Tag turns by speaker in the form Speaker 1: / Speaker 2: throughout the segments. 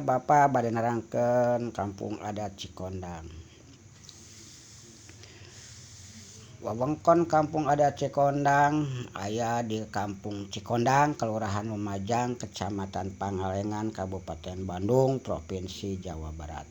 Speaker 1: Bapak bade nerangkeun kampung adat Cikondang. Wewengkon kampung adat Cikondang aya di Kampung Cikondang, Kelurahan Lumajang, Kecamatan Pangalengan, Kabupaten Bandung, Provinsi Jawa Barat.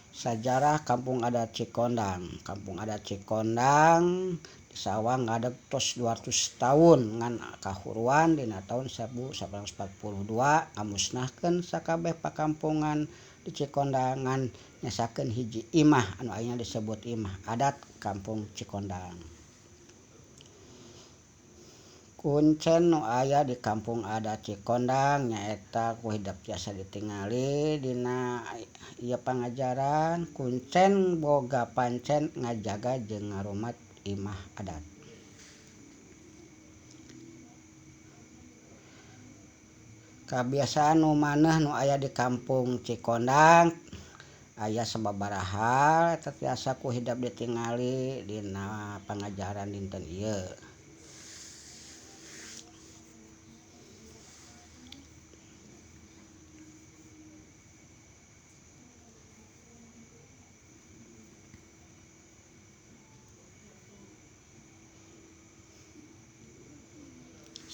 Speaker 1: Sajarah Kampung Adat Cikondang. Kampung Adat Cikondang di sawang ngadeg tos 200 tahun ngan kahuruan dina taun 1942 ngamusnahkeun sakabeh pakampungan di Cikondangan nyasakeun hiji imah anu ayeuna disebut imah adat Kampung Cikondang. Kuncen nu aya di Kampung Adat Cikondang nyaeta ku hidap tiasa ditingali dina ieu pangajaran. Kuncen boga pancen ngajaga jeung ngarumat imah adat. Kabiasaan nu maneh nu aya di Kampung Cikondang aya sababaraha eta tiasa ku hidap ditingali dina pangajaran dinten ieu.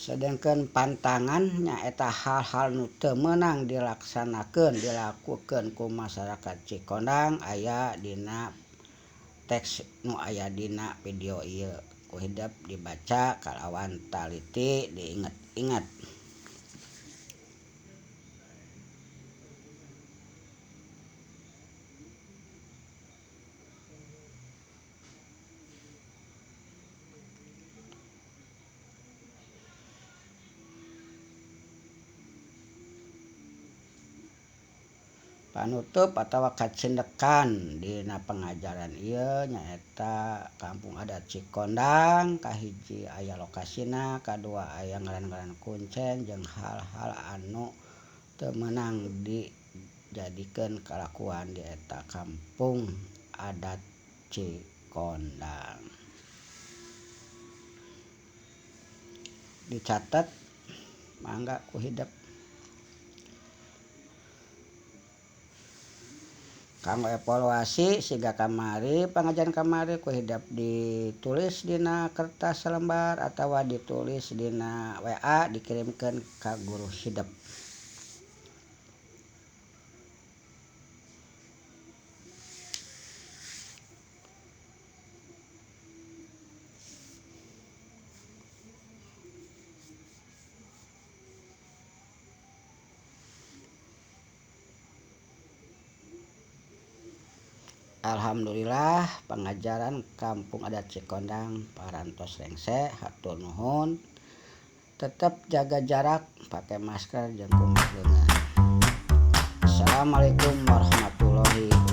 Speaker 1: Sedengkeun pantangan nyaeta hal-hal nu teu meunang dilakukeun ku masarakat Cikondang aya dina teks nu aya dina video ieu. Ku hidap dibaca kalawan taliti diinget-inget. Panutup atawa kacindekan dina pengajaran ieu nyaeta Kampung Adat Cikondang kahiji aya lokasina, kadua aya ngaran-ngaran kuncen jeung hal-hal anu teu meunang dijadikeun kalakuan di eta Kampung Adat Cikondang. Dicatet mangga ku hidap. Kanggo evaluasi siga kamari pangajaran kamari ku hidap ditulis dina kertas selembar atawa ditulis dina WA dikirimkeun ka guru hidap. Alhamdulillah pengajaran Kampung Adat Cikondang parantos rengse, hatur nuhun. Tetep jaga jarak, pakai masker jeung kumaha leungeun. Assalamualaikum warahmatullahi